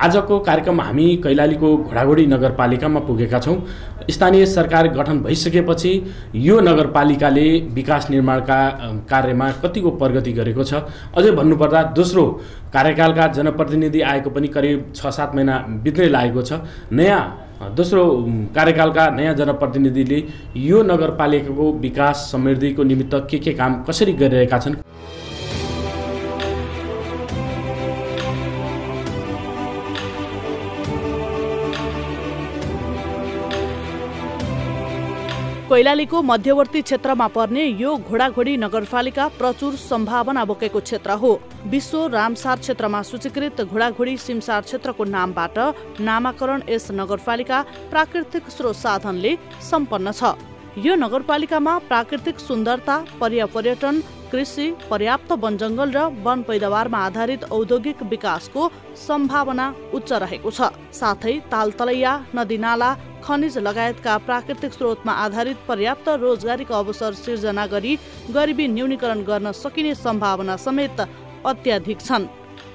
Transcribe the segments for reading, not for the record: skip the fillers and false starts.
आजको कार्यक्रम हामी कैलालीको घोडाघोडी नगरपालिकामा पुगेका छौँ। स्थानीय सरकार गठन भइसकेपछि यो नगरपालिकाले विकास निर्माणका कार्यमा कतिको प्रगति गरेको छ। अझै भन्नुपर्दा दोस्रो कार्यकालका जनप्रतिनिधि आएको पनि करिब 6-7 महिना बित्दै लागेको छ। दोस्रो कार्यकालका नयाँ जनप्रतिनिधिले यो नगरपालिकाको विकास समृद्धिको निमित्त के काम कसरी गरिरहेका छन्। कैलालीको मध्यवर्ती क्षेत्रमा पर्ने यो घोडाघोडी नगरपालिका प्रचुर सम्भावना बोकेको क्षेत्र हो। विश्व रामसार क्षेत्रमा सूचीकृत घोडाघोडी सिमसार क्षेत्रको नामबाट नामाकरण यस नगरपालिका प्राकृतिक स्रोत साधनले सम्पन्न छ। यो नगरपालिकामा प्राकृतिक सुन्दरता, पर्यटन, कृषि, पर्याप्त वनजङ्गल र वन पैदावारमा आधारित औद्योगिक विकासको सम्भावना उच्च रहेको छ। साथै तालतलैया, नदीनाला, खनिज लगायतका प्राकृतिक स्रोतमा आधारित पर्याप्त रोजगारीको अवसर सिर्जना गरी गरिबी न्यूनीकरण गर्न सकिने सम्भावना समेत अत्याधिक छन्।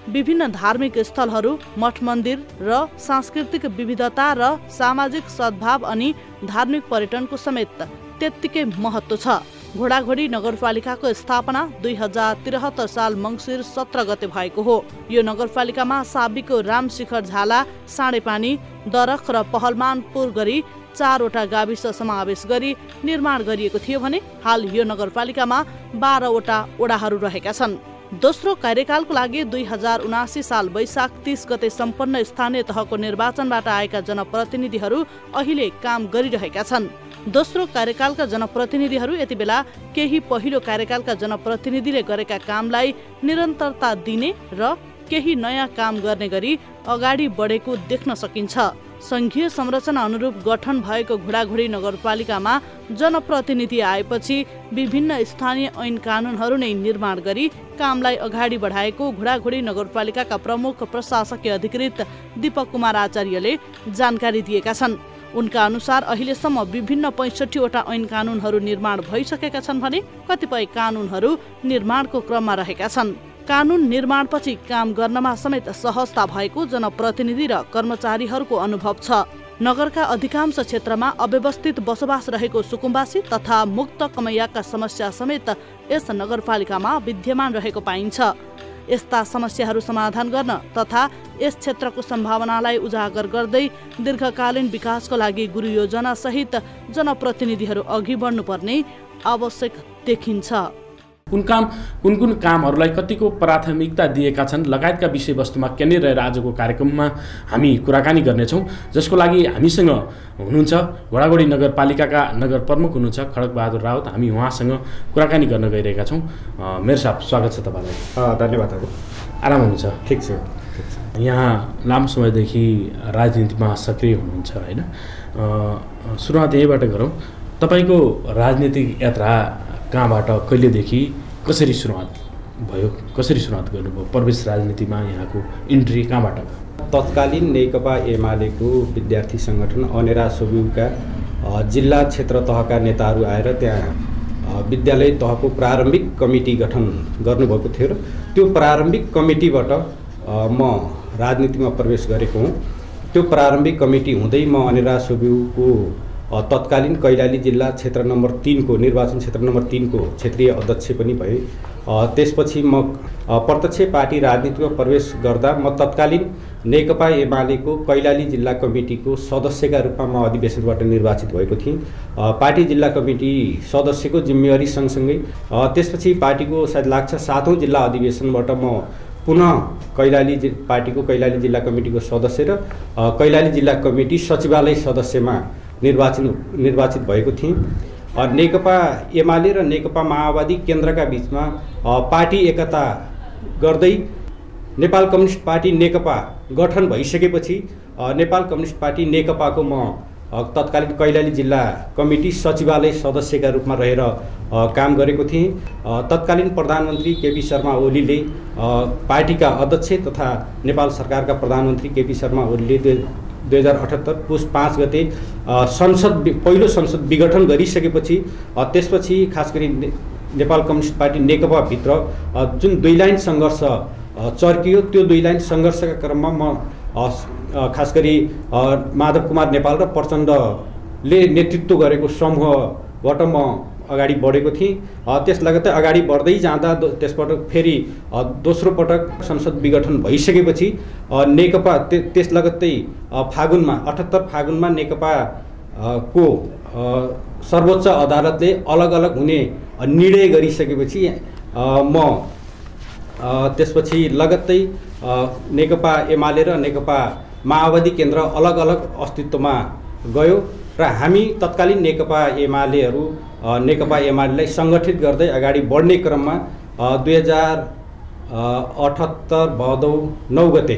विभिन्न धार्मिक स्थलहरू, मठ मन्दिर र सांस्कृतिक विविधता र सामाजिक सद्भाव अनि धार्मिक पर्यटनको समेत त्यत्तिकै महत्त्व छ। घोडाघोडी नगरपालिकाको स्थापना 2073 साल मङ्सिर 17 गते भएको हो। यो नगरपालिकामा साबिको रामशिखर झाला, साँडेपानी, दरख र पहलमानपुर गरी 4वटा गाविस समावेश गरी निर्माण गरिएको थियो भने हाल यो नगरपालिकामा 12वटा वडाहरू रहेका छन्। दोस्रो कार्यकालको लागि 2079 साल वैशाख 30 गते सम्पन्न स्थानीय तहको निर्वाचनबाट आएका जनप्रतिनिधिहरू अहिले काम गरिरहेका छन्। दोस्रो कार्यकालका जनप्रतिनिधिहरू यति बेला केही पहिलो कार्यकालका जनप्रतिनिधिले गरेका कामलाई निरन्तरता दिने र केही नयाँ काम गर्ने गरी अगाडि बढेको देख्न सकिन्छ। संघीय संरचना अनुरूप गठन भएको घोडाघोडी नगरपालिकामा जनप्रतिनिधि आएपछि विभिन्न स्थानीय ऐन कानुनहरू नै निर्माण गरी कामलाई अगाडि बढाएको घोडाघोडी नगरपालिकाका प्रमुख प्रशासकीय अधिकृत दीपक कुमार आचार्यले जानकारी दिएका छन्। उनका अनुसार अहिलेसम्म विभिन्न 65वटा ऐन कानुनहरू निर्माण भइसकेका छन् भने कतिपय कानुनहरू निर्माणको क्रममा रहेका छन्। कानुन निर्माणपछि काम गर्नमा समेत सहजता भएको जनप्रतिनिधि र कर्मचारीहरूको अनुभव छ। नगरका अधिकांश क्षेत्रमा अव्यवस्थित बसोबास रहेको सुकुम्बासी तथा मुक्त कमैयाका समस्या समेत यस नगरपालिकामा विद्यमान रहेको पाइन्छ। यस्ता समस्याहरू समाधान गर्न तथा यस क्षेत्रको सम्भावनालाई उजागर गर्दै दीर्घकालीन विकासको लागि गुरु योजना सहित जनप्रतिनिधिहरू अघि बढ्नुपर्ने आवश्यक देखिन्छ। कुन कामहरूलाई कतिको प्राथमिकता दिएका छन् लगायतका विषयवस्तुमा केन्द्रित रहेर आजको कार्यक्रममा हामी कुराकानी गर्नेछौँ। जसको लागि हामीसँग हुनुहुन्छ घोडाघोडी नगरपालिकाका नगर प्रमुख हुनुहुन्छ खड्गबहादुर राउत। हामी उहाँसँग कुराकानी गर्न गइरहेका छौँ। मेरो साहब स्वागत छ तपाईँलाई। धन्यवाद। आराम हुनुहुन्छ? ठिक छ। यहाँ लामो समयदेखि राजनीतिमा सक्रिय हुनुहुन्छ होइन? सुरुवात यहीबाट गरौँ। तपाईँको राजनीतिक यात्रा कहाँबाट, कहिलेदेखि, कसरी सुरुवात भयो, कसरी सुरुवात गर्नुभयो? प्रवेश राजनीतिमा यहाँको इन्ट्री कहाँबाट? तत्कालीन नेकपा एमालेको विद्यार्थी सङ्गठन अनेरा सोब्युका जिल्ला क्षेत्र तहका नेताहरू आएर त्यहाँ विद्यालय तहको प्रारम्भिक कमिटी गठन गर्नुभएको थियो र त्यो प्रारम्भिक कमिटीबाट म राजनीतिमा प्रवेश गरेको हुँ। त्यो प्रारम्भिक कमिटी हुँदै म अनेरा सोब्युको तत्कालीन कैलाली जिल्ला क्षेत्र नम्बर 3 को निर्वाचन क्षेत्र नम्बर 3 को क्षेत्रीय अध्यक्ष पनि भए। त्यसपछि म प्रत्यक्ष पार्टी राजनीतिमा प्रवेश गर्दा म तत्कालीन नेकपा एमालेको कैलाली जिल्ला कमिटीको सदस्यका रूपमा म अधिवेशनबाट निर्वाचित भएको थिएँ। पार्टी जिल्ला कमिटी सदस्यको जिम्मेवारी सँगसँगै त्यसपछि पार्टीको सायद लाग्छ 7औं जिल्ला अधिवेशनबाट म पुनः पार्टीको कैलाली जिल्ला कमिटीको सदस्य र कैलाली जिल्ला कमिटी सचिवालय सदस्यमा निर्वाचित भएको थिएँ। नेकपा एमाले र नेकपा माओवादी केन्द्रका बीचमा पार्टी एकता गर्दै नेपाल कम्युनिस्ट पार्टी नेकपा गठन भइसकेपछि नेपाल कम्युनिस्ट पार्टी नेकपाको म तत्कालीन कैलाली जिल्ला कमिटी सचिवालय सदस्यका रूपमा रहेर काम गरेको थिएँ। तत्कालीन प्रधानमन्त्री केपी शर्मा ओलीले पार्टीका अध्यक्ष तथा नेपाल सरकारका प्रधानमन्त्री केपी शर्मा ओलीले 2078 पुस 5 गते पहिलो संसद विघटन गरिसकेपछि त्यसपछि खास गरी नेपाल कम्युनिस्ट पार्टी नेकपाभित्र जुन 2 लाइन सङ्घर्ष चर्कियो, त्यो 2 लाइन सङ्घर्षका क्रममा म खास गरी माधव कुमार नेपाल र प्रचण्डले नेतृत्व गरेको समूहबाट म अगाडि बढेको थिएँ। त्यस लगत्तै अगाडि बढ्दै जाँदा त्यसपटक फेरि दोस्रो पटक संसद विघटन भइसकेपछि नेकपा त्यस लगत्तै फागुनमा 78 फागुनमा नेकपा को सर्वोच्च अदालतले अलग अलग हुने निर्णय गरिसकेपछि म त्यसपछि लगत्तै नेकपा एमाले र नेकपा माओवादी केन्द्र अलग अलग अस्तित्वमा गयो र हामी तत्कालीन नेकपा एमालेलाई सङ्गठित गर्दै अगाडि बढ्ने क्रममा 2078 भदौ 9 गते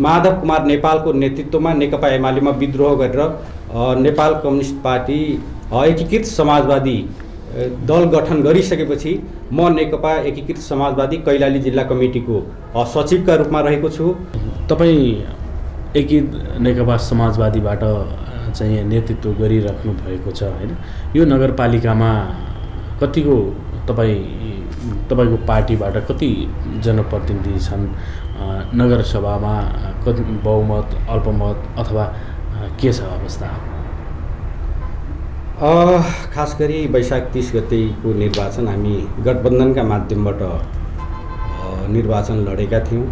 माधव कुमार नेपालको नेतृत्वमा नेकपा एमालेमा विद्रोह गरेर नेपाल कम्युनिस्ट पार्टी एकीकृत समाजवादी दल गठन गरिसकेपछि म नेकपा एकीकृत समाजवादी कैलाली जिल्ला कमिटीको सचिवका रूपमा रहेको छु। तपाईँ एकीकृत नेकपा समाजवादीबाट चाहिँ नेतृत्व गरिराख्नु भएको छ हैन? यो नगरपालिकामा कतिको तपाईँको पार्टीबाट कति जनप्रतिनिधि छन्? नगरसभामा कति बहुमत, अल्पमत अथवा के छ अवस्था? खास गरी वैशाख 30 गतेको निर्वाचन हामी गठबन्धनका माध्यमबाट निर्वाचन लडेका थियौँ।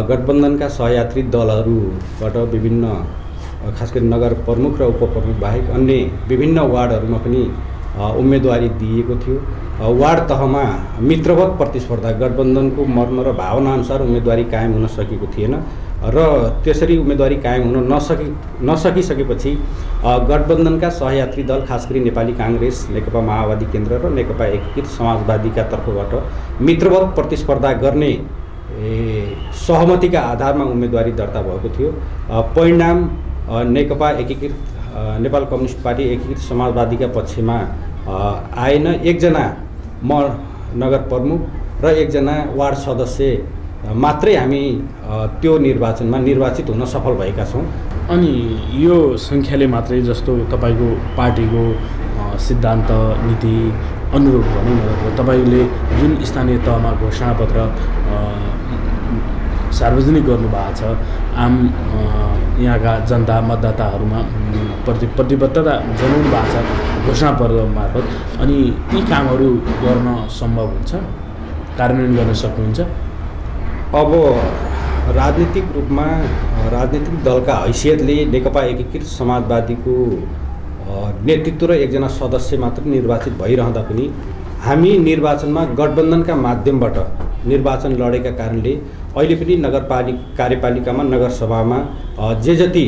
गठबन्धनका सहयात्री दलहरूबाट विभिन्न खास गरी नगर प्रमुख र उपप्रमुख बाहेक अन्य विभिन्न वार्डहरूमा पनि उम्मेदवारी दिएको थियो। वार्ड तहमा मित्रवत प्रतिस्पर्धा, गठबन्धनको मर्म र भावनाअनुसार उम्मेदवारी कायम हुन सकेको थिएन र त्यसरी उम्मेदवारी कायम हुन नसकिसकेपछि गठबन्धनका सहयात्री दल खास गरी नेपाली काङ्ग्रेस, नेकपा माओवादी केन्द्र र नेकपा एकीकृत समाजवादीका तर्फबाट मित्रवत प्रतिस्पर्धा गर्ने सहमतिका आधारमा उम्मेदवारी दर्ता भएको थियो। परिणाम नेकपा एकीकृत नेपाल कम्युनिस्ट पार्टी एकीकृत समाजवादीका पक्षमा आएन। एकजना म नगर प्रमुख र एकजना वार्ड सदस्य मात्रै हामी त्यो निर्वाचनमा निर्वाचित हुन सफल भएका छौँ। अनि यो सङ्ख्याले मात्रै जस्तो तपाईँको पार्टीको सिद्धान्त नीति अनुरूप भनौँ न, तपाईँले जुन स्थानीय तहमा घोषणापत्र सार्वजनिक गर्नुभएको छ, आम यहाँका जनता मतदाताहरूमा प्रतिबद्धता जनाउनु भएको छ घोषणापत्र मार्फत, अनि यी कामहरू गर्न सम्भव हुन्छ, कार्यान्वयन गर्न सक्नुहुन्छ? अब राजनीतिक रूपमा राजनीतिक दलका हैसियतले नेकपा एकीकृत समाजवादीको नेतृत्व र एकजना सदस्य मात्र निर्वाचित भइरहँदा पनि हामी निर्वाचनमा गठबन्धनका माध्यमबाट निर्वाचन लडेका कारणले अहिले पनि कार्यपालिकामा नगरसभामा जे जति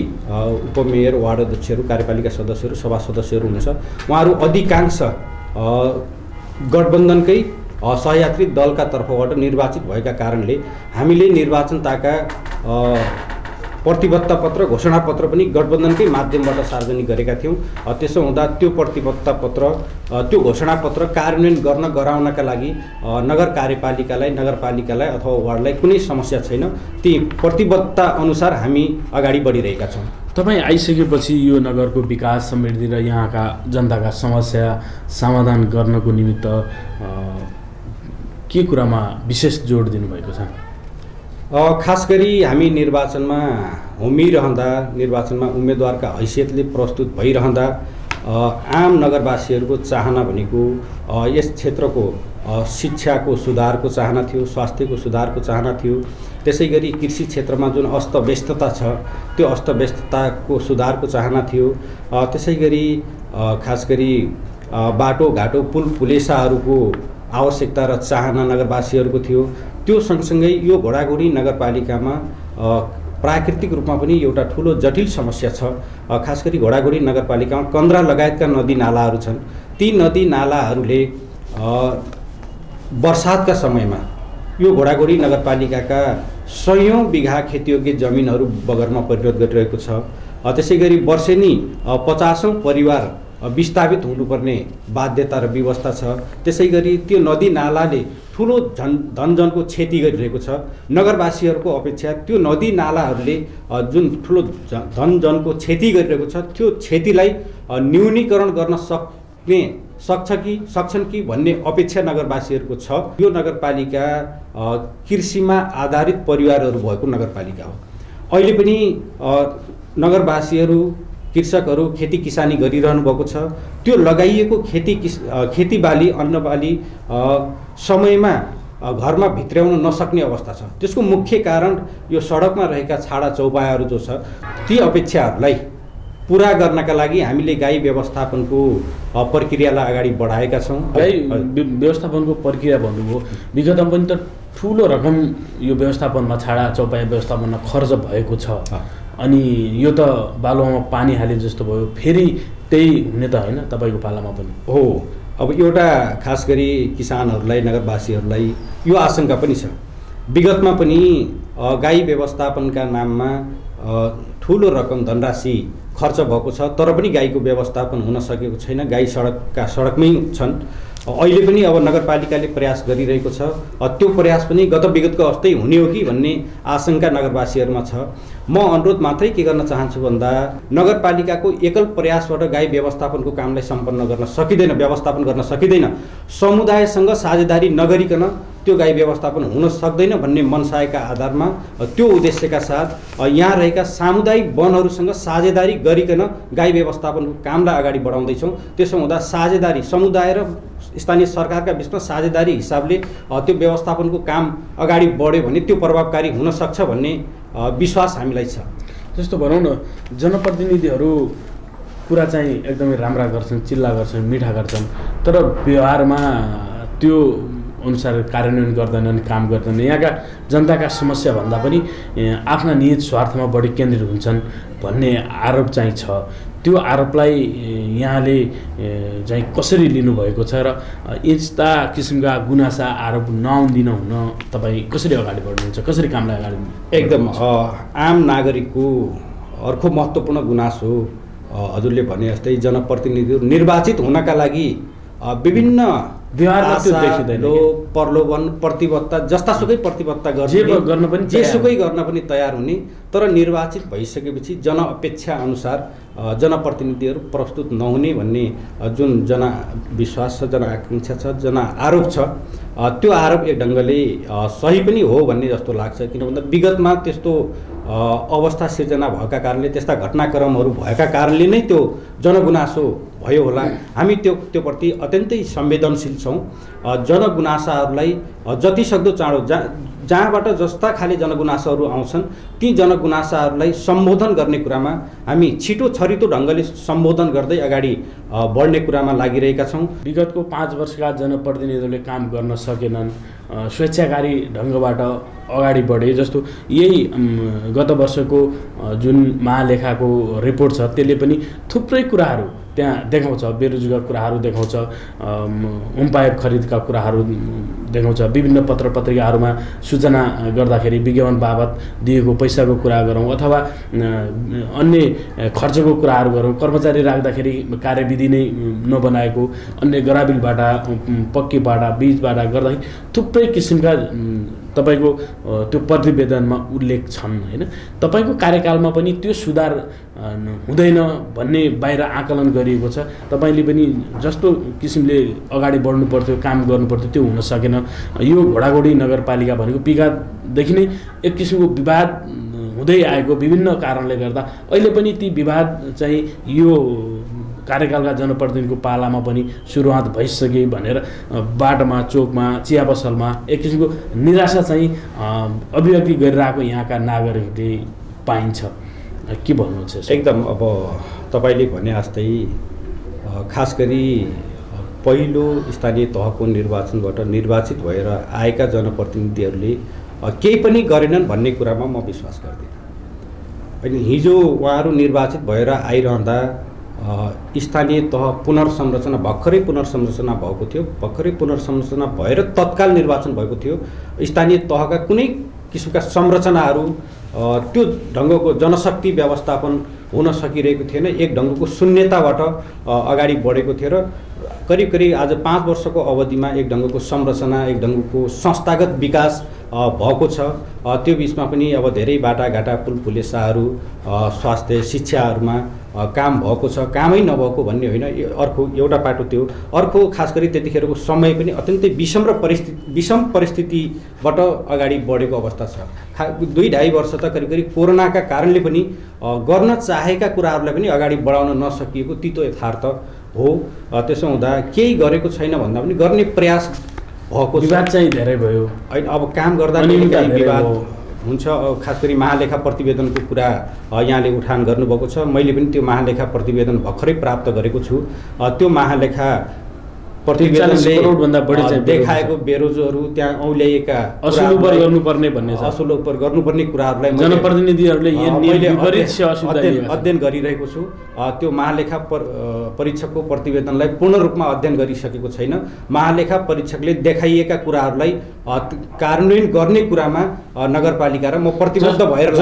उपमेयर, वार्ड अध्यक्षहरू, कार्यपालिका सदस्यहरू, सभा सदस्यहरू हुनुहुन्छ, उहाँहरू अधिकांश गठबन्धनकै सहयात्री दलका तर्फबाट निर्वाचित भएका कारणले हामीले निर्वाचनताका प्रतिबद्धता पत्र, घोषणापत्र पनि गठबन्धनकै माध्यमबाट सार्वजनिक गरेका थियौँ। त्यसो हुँदा त्यो प्रतिबद्धता पत्र, त्यो घोषणापत्र कार्यान्वयन गराउनका लागि नगरपालिकालाई अथवा वार्डलाई कुनै समस्या छैन। ती प्रतिबद्धता अनुसार हामी अगाडि बढिरहेका छौँ। तपाईँ आइसकेपछि यो नगरको विकास, समृद्धि र यहाँका जनताका समस्या समाधान गर्नको निमित्त के कुरामा विशेष जोड दिनुभएको छ? खास गरी हामी निर्वाचनमा होमिरहँदा, निर्वाचनमा उम्मेदवारका हैसियतले प्रस्तुत भइरहँदा आम नगरवासीहरूको चाहना भनेको यस क्षेत्रको शिक्षाको सुधारको चाहना थियो, स्वास्थ्यको सुधारको चाहना थियो। त्यसै गरी कृषि क्षेत्रमा जुन अस्तव्यस्तता छ त्यो अस्तव्यस्तताको सुधारको चाहना थियो। त्यसै गरी खास गरी बाटोघाटो, पुल पुलेसाहरूको आवश्यकता र चाहना नगरवासीहरूको थियो। त्यो सँगसँगै यो घोडाघोडी नगरपालिकामा प्राकृतिक रूपमा पनि एउटा ठुलो जटिल समस्या छ। खास गरी घोडाघोडी नगरपालिकामा कन्द्रा लगायतका नदी नालाहरू छन्। ती नदी नालाहरूले वर्षातका समयमा यो घोडाघोडी नगरपालिकाका सयौं बिघा खेतीयोग्य जमिनहरू बगरमा परिणत गरिरहेको छ। त्यसै गरी वर्षेनी 50औं परिवार विस्थापित हुनुपर्ने बाध्यता र व्यवस्था छ। त्यसै गरी त्यो नदी नालाले ठुलो धनजनको क्षति गरिरहेको छ। नगरवासीहरूको अपेक्षा त्यो नदी नालाहरूले जुन ठुलो धनजनको क्षति गरिरहेको छ त्यो क्षतिलाई न्यूनीकरण गर्न सक्ने सक्छन् कि भन्ने अपेक्षा नगरवासीहरूको छ। यो नगरपालिका कृषिमा आधारित परिवारहरू भएको नगरपालिका हो। अहिले पनि नगरवासीहरू कृषकहरू खेती किसानी गरिरहनु भएको छ। त्यो लगाइएको खेतीबाली अन्नबाली समयमा घरमा भित्र्याउन नसक्ने अवस्था छ। त्यसको मुख्य कारण यो सडकमा रहेका छाडा चौपायाहरू जो छ, ती अपेक्षाहरूलाई पुरा गर्नका लागि हामीले गाई व्यवस्थापनको प्रक्रियालाई अगाडि बढाएका छौँ। गाई व्यवस्थापनको प्रक्रिया भन्नुभयो, विगतमा पनि त ठुलो रकम यो व्यवस्थापनमा छाडा चौपाया व्यवस्थापनमा खर्च भएको छ। अनि यो त बालुवामा पानी हाले जस्तो भयो, फेरि त्यही हुने त होइन तपाईँको पालामा पनि हो। अब एउटा खास गरी किसानहरूलाई नगरवासीहरूलाई यो आशंका पनि छ, विगतमा पनि गाई व्यवस्थापनका नाममा ठुलो रकम धनराशि खर्च भएको छ, तर पनि गाईको व्यवस्थापन हुन सकेको छैन। गाई सडकमै छन्। अहिले पनि अब नगरपालिकाले प्रयास गरिरहेको छ। त्यो प्रयास पनि विगतको जस्तै हुने हो कि भन्ने आशंका नगरवासीहरूमा छ। म अनुरोध मात्रै के गर्न चाहन्छु भन्दा, नगरपालिकाको एकल प्रयासबाट गाई व्यवस्थापनको कामलाई सम्पन्न गर्न सकिँदैन, व्यवस्थापन गर्न सकिँदैन। समुदायसँग साझेदारी नगरिकन त्यो गाई व्यवस्थापन हुन सक्दैन भन्ने मनसायका आधारमा त्यो उद्देश्यका साथ यहाँ रहेका सामुदायिक वनहरूसँग साझेदारी गरिकन गाई व्यवस्थापनको कामलाई अगाडि बढाउँदैछौँ। त्यसो हुँदा साझेदारी समुदाय र स्थानीय सरकारका बिचमा साझेदारी हिसाबले त्यो व्यवस्थापनको काम अगाडि बढ्यो भने त्यो प्रभावकारी हुन सक्छ भन्ने विश्वास हामीलाई छ। जस्तो भनौँ न, जनप्रतिनिधिहरू कुरा चाहिँ एकदमै राम्रा गर्छन्, चिल्ला गर्छन्, मिठा गर्छन्, तर व्यवहारमा त्यो अनुसार कार्यान्वयन गर्दैनन्, काम गर्दैनन्। यहाँका जनताका समस्या भन्दा पनि आफ्ना निहित स्वार्थमा बढी केन्द्रित हुन्छन् भन्ने आरोप चाहिँ छ। त्यो आरोपलाई यहाँले चाहिँ कसरी लिनुभएको छ र यस्ता किसिमका गुनासा आरोप नआउँदिन हुन तपाईँ कसरी अगाडि बढ्नुहुन्छ, कसरी कामलाई अगाडि? एकदम आम नागरिकको अर्को महत्त्वपूर्ण गुनासो हजुरले भने जस्तै जनप्रतिनिधिहरू निर्वाचित हुनका लागि विभिन्न प्रलोभन प्रतिबद्धता जस्तासुकै प्रतिबद्धता जेसुकै गर्न पनि तयार हुने, तर निर्वाचित भइसकेपछि जनअपेक्षा अनुसार जनप्रतिनिधिहरू प्रस्तुत नहुने भन्ने जुन जनविश्वास छ, जनआकाङ्क्षा छ, जनआरोप छ, त्यो आरोप एक ढङ्गले सही पनि हो भन्ने जस्तो लाग्छ। किन भन्दा विगतमा त्यस्तो अवस्था सिर्जना भएका कारणले, त्यस्ता घटनाक्रमहरू भएका कारणले नै त्यो जनगुनासो भयो होला। हामी त्यो प्रति अत्यन्तै संवेदनशील छौँ। जनगुनासाहरूलाई जतिसक्दो चाँडो जहाँबाट जस्ता खाले जनगुनासाहरू आउँछन् ती जनगुनासाहरूलाई सम्बोधन गर्ने कुरामा हामी छिटो छरितो ढङ्गले सम्बोधन गर्दै अगाडि बढ्ने कुरामा लागिरहेका छौँ। विगतको 5 वर्षका जनप्रतिनिधिहरूले काम गर्न सकेनन्, स्वेच्छाकारी ढङ्गबाट अगाडि बढे। जस्तो यही गत वर्षको जुन महालेखाको रिपोर्ट छ त्यसले पनि थुप्रै कुराहरू त्यहाँ देखाउँछ, बेरोजगार कुराहरू देखाउँछ, उम्पायप खरिदका कुराहरू देखाउँछ। विभिन्न पत्र पत्रिकाहरूमा सूचना गर्दाखेरि विज्ञापन बाबत दिएको पैसाको कुरा गरौँ अथवा अन्य खर्चको कुराहरू गरौँ, कर्मचारी राख्दाखेरि कार्यविधि नै नबनाएको, अन्य ग्रामीण बाटा, पक्की बाटा, बीज बाटा गर्दाखेरि थुप्रै किसिमका तपाईँको त्यो प्रतिवेदनमा उल्लेख छन् होइन। तपाईँको कार्यकालमा पनि त्यो सुधार हुँदैन भन्ने बाहिर आकलन गरिएको छ। तपाईँले पनि जस्तो किसिमले अगाडि बढ्नु पर्थ्यो, काम गर्नु पर्थ्यो, त्यो हुन सकेन। यो घोडाघोडी नगरपालिका भनेको विगतदेखि नै एक किसिमको विवाद हुँदै आएको विभिन्न कारणले गर्दा अहिले पनि ती विवाद चाहिँ यो कार्यकालका जनप्रतिनिधिको पालामा पनि सुरुवात भइसके भनेर बाटोमा, चोकमा, चिया पसलमा एक किसिमको निराशा चाहिँ अभिव्यक्ति गरिरहेको यहाँका नागरिकले पाइन्छ। के भन्नुहुन्छ? एकदम अब तपाईँले भने जस्तै खास गरी पहिलो स्थानीय तहको निर्वाचनबाट निर्वाचित भएर आएका जनप्रतिनिधिहरूले केही पनि गरेनन् भन्ने कुरामा म विश्वास गर्दिनँ। अनि हिजो उहाँहरू निर्वाचित भएर आइरहँदा स्थानीय तह पुनर्संरचना भर्खरै पुनर्संरचना भएको थियो, भर्खरै पुनर्संरचना भएर तत्काल निर्वाचन भएको थियो। स्थानीय तहका कुनै किसिमका संरचनाहरू त्यो ढङ्गको जनशक्ति व्यवस्थापन हुन सकिरहेको थिएन, एक ढङ्गको शून्यताबाट अगाडि बढेको थियो र करिब करिब आज 5 वर्षको अवधिमा एक ढङ्गको संरचना, एक ढङ्गको संस्थागत विकास भएको छ। त्यो बिचमा पनि अब धेरै बाटाघाटा, पुल पुलेसाहरू, स्वास्थ्य, शिक्षाहरूमा काम भएको छ, कामै नभएको भन्ने होइन। अर्को एउटा पाटो त्यो, अर्को खास गरी त्यतिखेरको समय पनि अत्यन्तै विषम परिस्थितिबाट अगाडि बढेको अवस्था छ। 2-2.5 वर्ष त करिब करिब कोरोनाका कारणले पनि गर्न चाहेका कुराहरूलाई पनि अगाडि बढाउन नसकिएको तितो यथार्थ हो। त्यसो हुँदा केही गरेको छैन भन्दा पनि गर्ने प्रयास भएको छ। विवाद चाहिँ धेरै भयो होइन, अब काम गर्दा विवाद हुन्छ। खास गरी महालेखा प्रतिवेदनको कुरा यहाँले उठान गर्नुभएको छ। मैले पनि त्यो महालेखा प्रतिवेदन भर्खरै प्राप्त गरेको छु। त्यो महालेखा प्रतिवेदनले देखाएको बेरोजहरू, त्यहाँ औल्याइएका असुल उपर गर्नुपर्ने भन्ने छ, असुल उपर गर्नुपर्ने कुराहरूलाई जनप्रतिनिधिहरूले अध्ययन गरिरहेको छु। त्यो महालेखा परीक्षकको प्रतिवेदनलाई पूर्ण रूपमा अध्ययन गरिसकेको छैन। महालेखा परीक्षकले देखाइएका कुराहरूलाई कार्यान्वयन गर्ने कुरामा नगरपालिका र म प्रतिबद्ध भएर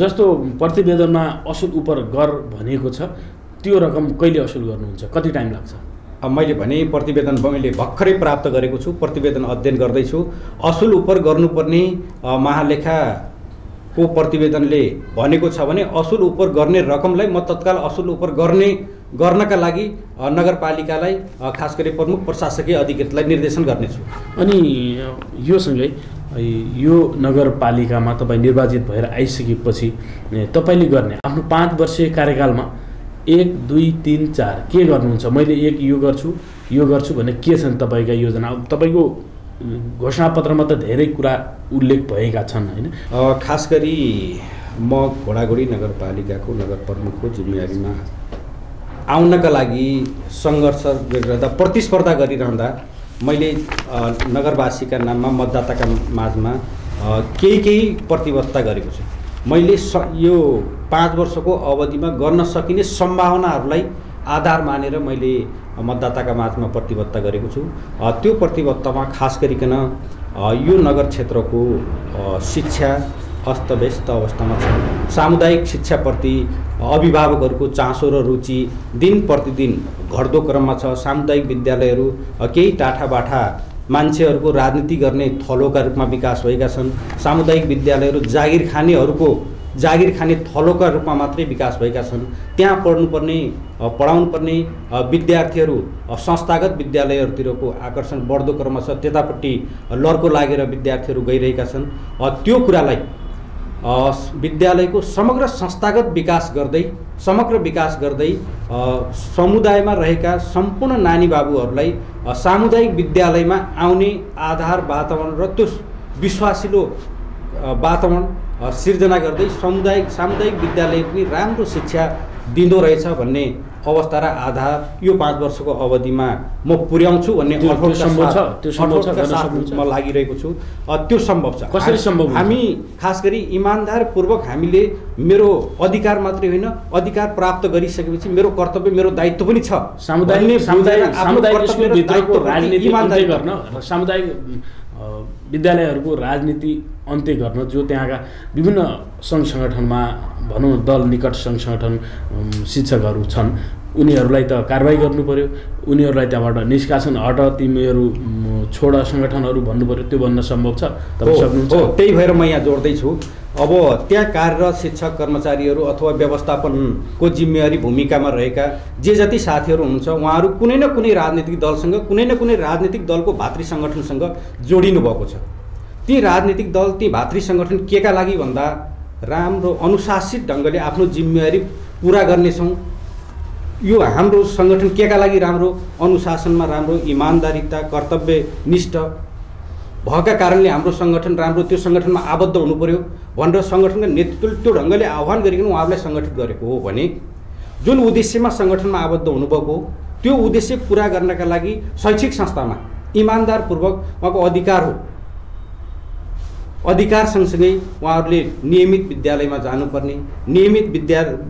जस्तो प्रतिवेदनमा असुल उपर गर भनेको छ, त्यो रकम कहिले असुल गर्नुहुन्छ, कति टाइम लाग्छ? मैले भने प्रतिवेदन मैले भर्खरै प्राप्त गरेको छु, प्रतिवेदन अध्ययन गर्दैछु। असुल उपर गर्नुपर्ने महालेखाको प्रतिवेदनले भनेको छ भने असुल उपर गर्ने रकमलाई म तत्काल असुल उपर गर्नका लागि नगरपालिकालाई खास गरी प्रमुख प्रशासकीय अधिकृतलाई निर्देशन गर्नेछु। अनि यो सँगै यो नगरपालिकामा तपाईँ निर्वाचित भएर आइसकेपछि तपाईँले गर्ने आफ्नो 5 वर्षीय कार्यकालमा 1, 2, 3, 4 के गर्नुहुन्छ? मैले यो गर्छु भने के छन् तपाईँका योजना? तपाईँको घोषणापत्रमा त धेरै कुरा उल्लेख भएका छन् होइन? खास गरी म घोडाघोडी नगरपालिकाको नगर प्रमुखको जिम्मेवारीमा आउनका लागि सङ्घर्ष गरिरहँदा, प्रतिस्पर्धा गरिरहँदा मैले नगरवासीका नाममा मतदाताका माझमा केही प्रतिबद्धता गरेको छु। मैले यो 5 वर्षको अवधिमा गर्न सकिने सम्भावनाहरूलाई आधार मानेर मैले मतदाताका माझमा प्रतिबद्धता गरेको छु। त्यो प्रतिबद्धतामा खास गरिकन यो नगर क्षेत्रको शिक्षा अस्तव्यस्त अवस्थामा छ। सामुदायिक शिक्षाप्रति अभिभावकहरूको चासो र रुचि दिन प्रतिदिन घट्दो क्रममा छ। सामुदायिक विद्यालयहरू केही टाठाबाठा मान्छेहरूको राजनीति गर्ने थलोका रूपमा विकास भएका छन्। सामुदायिक विद्यालयहरू जागिर खाने थलोका रूपमा मात्रै विकास भएका छन्। त्यहाँ पढाउनुपर्ने विद्यार्थीहरू संस्थागत विद्यालयहरूतिरको आकर्षण बढ्दो क्रममा छ। त्यतापट्टि लर्को लागेर विद्यार्थीहरू गइरहेका छन्। त्यो कुरालाई विद्यालयको समग्र संस्थागत विकास गर्दै समुदायमा रहेका सम्पूर्ण नानी बाबुहरूलाई सामुदायिक विद्यालयमा आउने आधार वातावरण र त्यो विश्वासिलो वातावरण सिर्जना गर्दै सामुदायिक विद्यालय पनि राम्रो शिक्षा दिँदो रहेछ भन्ने अवस्था र आधार यो 5 वर्षको अवधिमा म पुर्याउँछु भन्ने म लागिरहेको छु। त्यो सम्भव छ। कसरी सम्भव? हामी खास गरी इमान्दारपूर्वक हामीले मेरो अधिकार मात्रै होइन, अधिकार प्राप्त गरिसकेपछि मेरो कर्तव्य, मेरो दायित्व पनि छ। सामुदायिक स्कुलभित्रको राजनीति अन्त्य गर्न, सामुदायिक विद्यालयहरूको राजनीति अन्त्य गर्न, जो त्यहाँका विभिन्न सङ्घ सङ्गठनमा भनौँ दल निकट सङ्घ सङ्गठन शिक्षकहरू छन्, उनीहरूलाई त कारबाही गर्नु पर्यो, उनीहरूलाई त्यहाँबाट निष्कासन हट, तिमीहरू छोड सङ्गठनहरू भन्नु पर्यो। त्यो भन्न सम्भव छ? तपाईँ सक्नुहुन्छ? त्यही भएर म यहाँ जोड्दैछु। अब त्यहाँ कार्यरत शिक्षक कर्मचारीहरू अथवा व्यवस्थापनको जिम्मेवारी भूमिकामा रहेका जे जति साथीहरू हुनुहुन्छ, उहाँहरू कुनै न कुनै राजनीतिक दलसँग, कुनै न कुनै राजनीतिक दलको भातृ सङ्गठनसँग जोडिनु भएको छ। ती राजनीतिक दल, ती भातृ सङ्गठन केका लागि भन्दा राम्रो अनुशासित ढङ्गले आफ्नो जिम्मेवारी पुरा गर्नेछौँ। यो हाम्रो सङ्गठन केका लागि राम्रो, अनुशासनमा राम्रो, इमान्दारिता, कर्तव्यनिष्ठ भएका कारणले हाम्रो सङ्गठन राम्रो, त्यो सङ्गठनमा आबद्ध हुनु पर्यो भनेर सङ्गठनका नेतृत्वले त्यो ढङ्गले आह्वान गरिकन उहाँहरूलाई सङ्गठित गरेको हो भने जुन उद्देश्यमा सङ्गठनमा आबद्ध हुनुभएको हो त्यो उद्देश्य पुरा गर्नका लागि शैक्षिक संस्थामा इमान्दारपूर्वक उहाँको अधिकार हो। अधिकार सँगसँगै उहाँहरूले नियमित विद्यालयमा जानुपर्ने, नियमित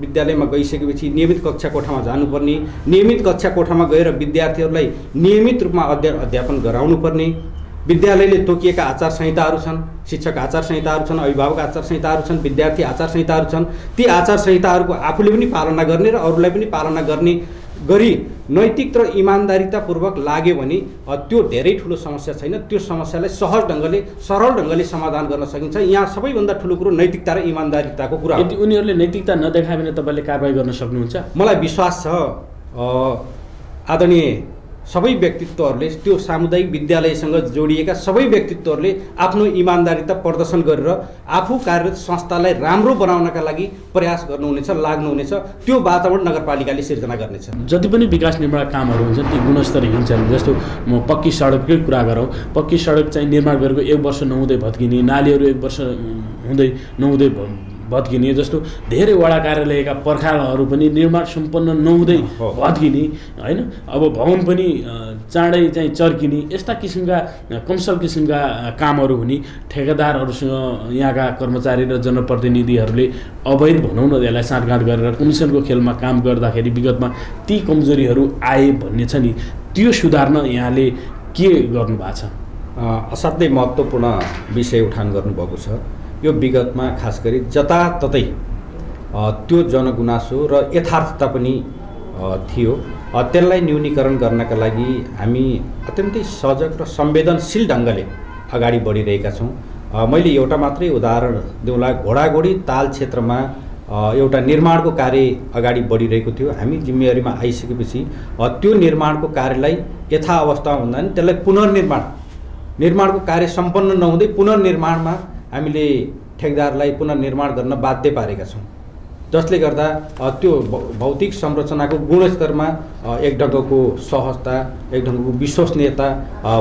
विद्यालयमा गइसकेपछि नियमित कक्षा कोठामा जानुपर्ने, नियमित कक्षा कोठामा गएर विद्यार्थीहरूलाई नियमित रूपमा अध्यापन गराउनुपर्ने, विद्यालयले तोकिएका आचार संहिताहरू छन्, शिक्षक आचार संहिताहरू छन्, अभिभावक आचार संहिताहरू छन्, विद्यार्थी आचार संहिताहरू छन्। ती आचार संहिताहरूको आफूले पनि पालना गर्ने र अरूलाई पनि पालना गर्ने गरी नैतिक र इमान्दारितापूर्वक लाग्यो भने त्यो धेरै ठुलो समस्या छैन। त्यो समस्यालाई सहज ढङ्गले सरल ढङ्गले समाधान गर्न सकिन्छ। यहाँ सबैभन्दा ठुलो कुरो नैतिकता र इमान्दारिताको कुरा हो। यदि उनीहरूले नैतिकता नदेखायो भने तपाईँले कारबाही गर्न सक्नुहुन्छ? मलाई विश्वास छ आदरणीय सबै व्यक्तित्वहरूले, त्यो सामुदायिक विद्यालयसँग जोडिएका सबै व्यक्तित्वहरूले आफ्नो इमान्दारिता प्रदर्शन गरेर आफू कार्यरत संस्थालाई राम्रो बनाउनका लागि प्रयास गर्नुहुनेछ, लाग्नुहुनेछ। त्यो वातावरण नगरपालिकाले सिर्जना गर्नेछ। जति पनि विकास निर्माण कामहरू हुन्छन् ती गुणस्तरीय हुन्छन्। जस्तो म पक्की सडककै कुरा गरौँ, पक्की सडक चाहिँ निर्माण गरेको 1 वर्ष नहुँदै भत्किने, नालीहरू 1 वर्ष नहुँदै भत्किने, जस्तो धेरै वडा कार्यालयका पर्खालहरू पनि निर्माण सम्पन्न नहुँदै भत्किने होइन। अब भवन पनि चाँडै चाहिँ चर्किने, यस्ता किसिमका कमसल किसिमका कामहरू हुने, ठेकेदारहरूसँग यहाँका कर्मचारी र जनप्रतिनिधिहरूले अवैध भनौँ न यसलाई साँठगाँठ गरेर कमिसनको खेलमा काम गर्दाखेरि विगतमा ती कमजोरीहरू आए भन्ने छ नि, त्यो सुधार्न यहाँले के गर्नुभएको छ? असाध्यै महत्त्वपूर्ण विषय उठान गर्नुभएको छ। यो विगतमा खास गरी जताततै त्यो जनगुनासो र यथार्थता पनि थियो। त्यसलाई न्यूनीकरण गर्नका लागि हामी अत्यन्तै सजग र संवेदनशील ढङ्गले अगाडि बढिरहेका छौँ। मैले एउटा मात्रै उदाहरण देऊँला, घोडाघोडी ताल क्षेत्रमा एउटा निर्माणको कार्य अगाडि बढिरहेको थियो। हामी जिम्मेवारीमा आइसकेपछि त्यो निर्माणको कार्यलाई यथावस्थामा हुँदा नि त्यसलाई पुनर्निर्माणको कार्य सम्पन्न नहुँदै पुनर्निर्माणमा हामीले ठेकेदारलाई पुनर्निर्माण गर्न बाध्य पारेका छौँ, जसले गर्दा त्यो भौतिक संरचनाको गुणस्तरमा एक ढङ्गको सहजता, एक ढङ्गको विश्वसनीयता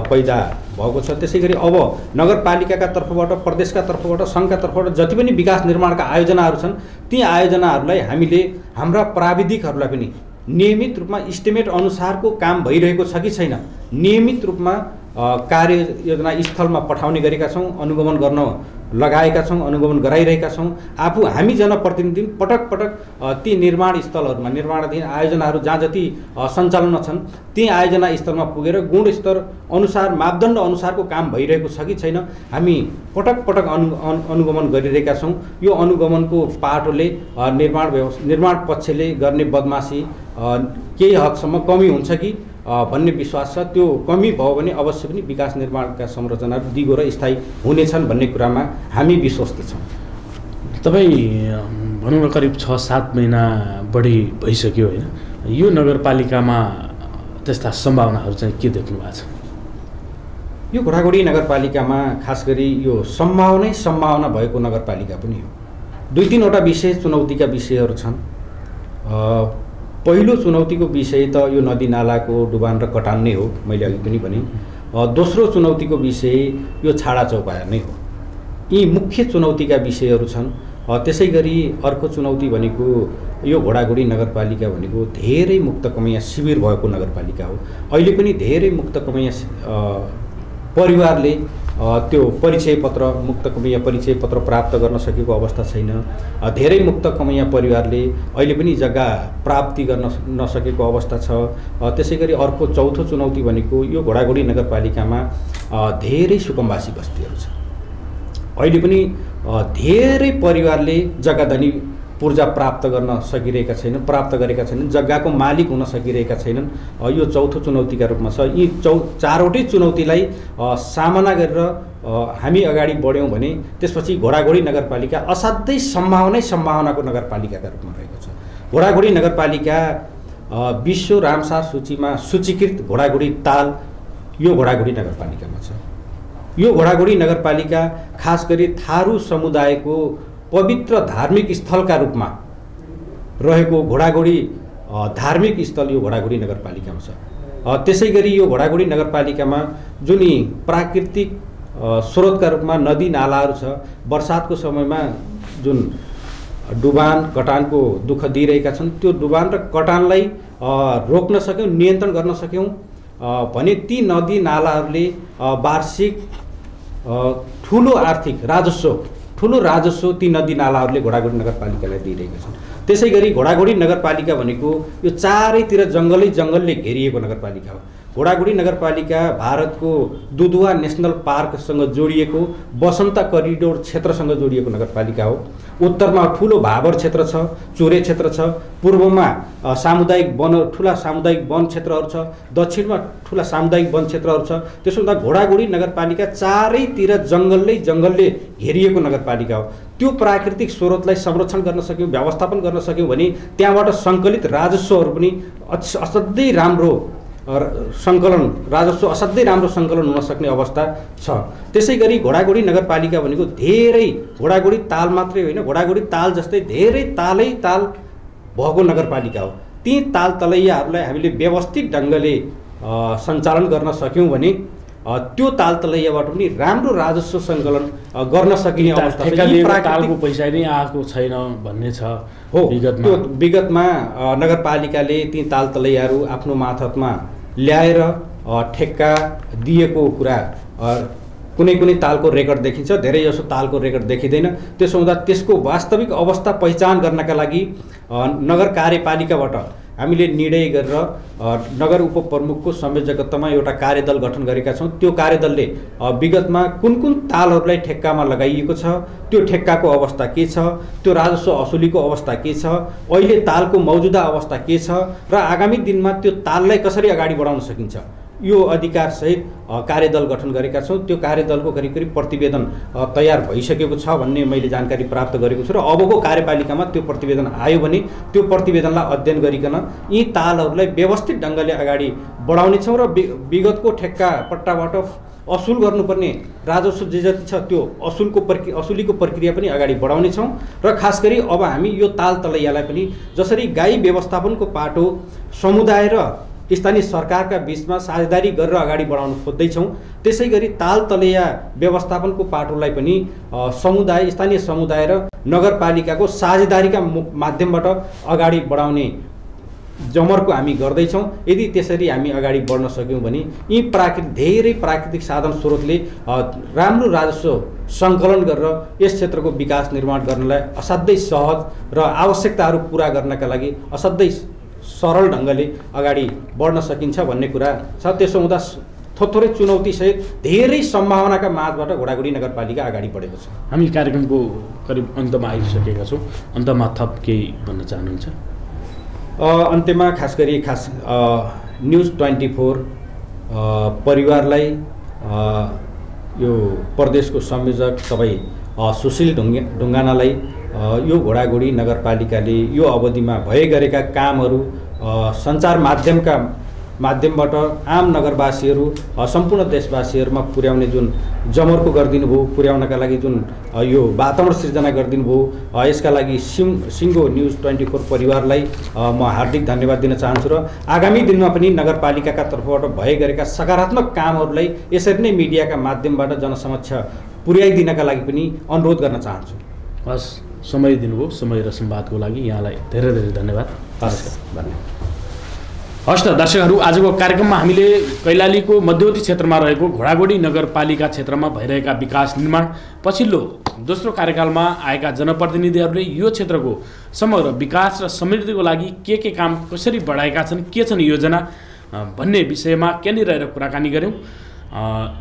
पैदा भएको छ। त्यसै गरी अब नगरपालिकाका तर्फबाट, प्रदेशका तर्फबाट, सङ्घका तर्फबाट जति पनि विकास निर्माणका आयोजनाहरू छन् ती आयोजनाहरूलाई हामीले हाम्रा प्राविधिकहरूलाई पनि नियमित रूपमा इस्टिमेट अनुसारको काम भइरहेको छ कि छैन नियमित रूपमा कार्ययोजना स्थलमा पठाउने गरेका छौँ, अनुगमन गर्न लगाएका छौँ, अनुगमन गराइरहेका छौँ। आफू हामी जनप्रतिनिधि पटक पटक ती निर्माण स्थलहरूमा, निर्माणाधीन आयोजनाहरू जहाँ जति सञ्चालनमा छन् ती आयोजना स्थलमा पुगेर गुणस्तर अनुसार, मापदण्ड अनुसारको काम भइरहेको छ कि छैन हामी पटक पटक अनुगमन गरिरहेका छौँ। यो अनुगमनको पाटोले निर्माण पक्षले गर्ने बदमासी केही हदसम्म कमी हुन्छ कि भन्ने विश्वास छ। त्यो कमी भयो भने अवश्य पनि विकास निर्माणका संरचनाहरू दिगो र स्थायी हुनेछन् भन्ने कुरामा हामी विश्वस्त छौँ। तपाईँ भनौँ न करिब 6-7 महिना बढी भइसक्यो होइन, यो नगरपालिकामा त्यस्ता सम्भावनाहरू चाहिँ के देख्नु भएको छ? यो घोडाघोडी नगरपालिकामा खास गरी यो सम्भावना भएको नगरपालिका पनि हो। 2-3वटा विशेष चुनौतीका विषयहरू छन्। पहिलो चुनौतीको विषय त यो नदी नालाको डुबान र कटान नै हो, मैले अघि पनि भने। दोस्रो चुनौतीको विषय यो छाडा चौपाया नै हो। यी मुख्य चुनौतीका विषयहरू छन्। त्यसै गरी अर्को चुनौती भनेको यो घोडाघोडी नगरपालिका भनेको धेरै मुक्त कमैया शिविर भएको नगरपालिका हो। अहिले पनि धेरै मुक्त कमैया परिवारले त्यो मुक्त कमैया परिचय पत्र प्राप्त गर्न सकेको अवस्था छैन। धेरै मुक्त कमैया परिवारले अहिले पनि जग्गा प्राप्ति गर्न नसकेको अवस्था छ। त्यसै गरी अर्को चौथो चुनौती भनेको यो घोडाघोडी नगरपालिकामा धेरै सुकुम्बासी बस्तीहरू छ। अहिले पनि धेरै परिवारले जग्गाधनी पूर्जा प्राप्त गरेका छैनन्, जग्गाको मालिक हुन सकिरहेका छैनन्। यो चौथो चुनौतीका रूपमा छ। यी चारवटै चुनौतीलाई सामना गरेर हामी अगाडि बढ्यौँ भने त्यसपछि घोडाघोडी नगरपालिका असाध्यै सम्भावनाको नगरपालिकाका रूपमा रहेको छ। घोडाघोडी नगरपालिका विश्व रामसार सूचीमा सूचीकृत घोडाघोडी ताल यो घोडाघोडी नगरपालिकामा छ। यो घोडाघोडी नगरपालिका खास गरी थारू समुदायको पवित्र धार्मिक स्थलका रूपमा रहेको घोडाघोडी धार्मिक स्थल यो घोडाघोडी नगरपालिकामा छ। त्यसै गरी यो घोडाघोडी नगरपालिकामा जुन प्राकृतिक स्रोतका रूपमा नदी नालाहरू छ, वर्षातको समयमा जुन डुबान कटानको दुःख दिइरहेका छन्, त्यो डुबान र कटानलाई रोक्न सक्यौँ, नियन्त्रण गर्न सक्यौँ भने ती नदी नालाहरूले वार्षिक ठुलो आर्थिक ठुलो राजस्व ती नदी नालाहरूले घोडाघोडी नगरपालिकालाई दिइरहेका छन्। त्यसै गरी घोडाघोडी नगरपालिका भनेको यो चारैतिर जङ्गलले घेरिएको नगरपालिका हो। घोडाघोडी नगरपालिका भारतको दुधुवा नेसनल पार्कसँग जोडिएको वसन्त करिडोर क्षेत्रसँग जोडिएको नगरपालिका हो। उत्तरमा ठुलो भाबर क्षेत्र छ, चोरे क्षेत्र छ, पूर्वमा सामुदायिक वन ठुला सामुदायिक वन क्षेत्रहरू छ, दक्षिणमा ठुला सामुदायिक वन क्षेत्रहरू छ। त्यसो हुँदा घोडाघोडी नगरपालिका चारैतिर जङ्गलले घेरिएको नगरपालिका हो। त्यो प्राकृतिक स्रोतलाई संरक्षण गर्न सक्यौँ, व्यवस्थापन गर्न सक्यौँ भने त्यहाँबाट सङ्कलित राजस्वहरू पनि असाध्यै राम्रो सङ्कलन हुन सक्ने अवस्था छ। त्यसै गरी घोडाघोडी नगरपालिका भनेको धेरै घोडाघोडी ताल मात्रै होइन, घोडाघोडी ताल जस्तै धेरै ताल भएको नगरपालिका हो। ती ताल तलैयाहरूलाई हामीले व्यवस्थित ढङ्गले सञ्चालन गर्न सक्यौँ भने त्यो ताल तलैयाबाट पनि राम्रो राजस्व सङ्कलन गर्न सकिने अवस्था छ। तालको पैसा नै आएको छैन भन्ने छ। हो, त्यो विगतमा नगरपालिकाले ती ताल तलैयाहरू आफ्नो मार्फतमा ल्याएर ठेक्का दिएको कुरा कुनै तालको रेकर्ड देखिन्छ, धेरै जसो तालको रेकर्ड देखिँदैन। त्यसो हुँदा त्यसको वास्तविक अवस्था पहिचान गर्नका लागि नगर कार्यपालिकाबाट हामीले निर्णय गरेर नगर उपप्रमुखको संयोजकत्वमा एउटा कार्यदल गठन गरेका छौँ। त्यो कार्यदलले विगतमा कुन तालहरूलाई ठेक्कामा लगाइएको छ, त्यो ठेक्काको अवस्था के छ, त्यो राजस्व असुलीको अवस्था के छ, अहिले तालको मौजुदा अवस्था के छ र आगामी दिनमा त्यो ताललाई कसरी अगाडि बढाउन सकिन्छ, यो अधिकारसहित कार्यदल गठन गरेका छौँ। त्यो कार्यदलको करिब प्रतिवेदन तयार भइसकेको छ भन्ने मैले जानकारी प्राप्त गरेको छु र अबको कार्यपालिकामा त्यो प्रतिवेदन आयो भने त्यो प्रतिवेदनलाई अध्ययन गरिकन यी तालहरूलाई व्यवस्थित ढङ्गले अगाडि बढाउनेछौँ र विगतको ठेक्का पट्टाबाट असुल गर्नुपर्ने राजस्व जे जति छ त्यो असुलीको प्रक्रिया पनि अगाडि बढाउनेछौँ। र खास गरी अब हामी यो ताल तलैयालाई पनि जसरी गाई व्यवस्थापनको पाटो समुदाय र स्थानीय सरकारका बीचमा साझेदारी गरेर अगाडि बढाउन खोज्दैछौँ, त्यसै गरी ताल तलैया व्यवस्थापनको पाटोलाई पनि स्थानीय समुदाय र नगरपालिकाको साझेदारीका माध्यमबाट अगाडि बढाउने जमर्को हामी गर्दैछौँ। यदि त्यसरी हामी अगाडि बढ्न सक्यौँ भने यी धेरै प्राकृतिक साधन स्रोतले राम्रो राजस्व सङ्कलन गरेर यस क्षेत्रको विकास निर्माण गर्नलाई असाध्यै सहज र आवश्यकताहरू पुरा गर्नका लागि असाध्यै सरल ढङ्गले अगाडि बढ्न सकिन्छ भन्ने कुरा छ। त्यसो हुँदा थोरै चुनौतीसहित धेरै सम्भावनाका माझबाट घोडाघोडी नगरपालिका अगाडि बढेको छ। हामी कार्यक्रमको करिब अन्तमा आइसकेका छौँ। अन्तमा थप केही भन्न चाहनुहुन्छ? अन्त्यमा खास न्युज 24 परिवारलाई यो प्रदेशको संयोजक तपाईँ सुशील ढुङ्गानालाई यो घोडाघोडी नगरपालिकाले यो अवधिमा भए गरेका कामहरू सञ्चार माध्यमबाट आम नगरवासीहरू सम्पूर्ण देशवासीहरूमा पुर्याउने जुन जमर्को गरिदिनु भयो, पुर्याउनका लागि जुन यो वातावरण सृजना गरिदिनु भयो, यसका लागि सिङ्गो न्युज 24 परिवारलाई म हार्दिक धन्यवाद दिन चाहन्छु र आगामी दिनमा पनि नगरपालिकाका तर्फबाट भए गरेका सकारात्मक कामहरूलाई यसरी नै मिडियाका माध्यमबाट जनसमक्ष पुर्याइदिनका लागि पनि अनुरोध गर्न चाहन्छु। हस्, समय दिनुभयो, समय र संवादको लागि यहाँलाई धेरै धेरै धन्यवाद। हस् त दर्शकहरू, आजको कार्यक्रममा हामीले कैलालीको मध्यवर्ती क्षेत्रमा रहेको घोडाघोडी नगरपालिका क्षेत्रमा भइरहेका विकास निर्माण पछिल्लो दोस्रो कार्यकालमा आएका जनप्रतिनिधिहरूले यो क्षेत्रको समग्र विकास र समृद्धिको लागि के काम कसरी बढाएका छन्, के छन् योजना भन्ने विषयमा केन्द्र रहेर कुराकानी गऱ्यौँ।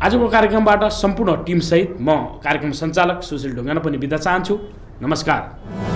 आजको कार्यक्रमबाट सम्पूर्ण टिमसहित म कार्यक्रम सञ्चालक सुशील ढुङ्गाना पनि बिदा चाहन्छु। नमस्कार।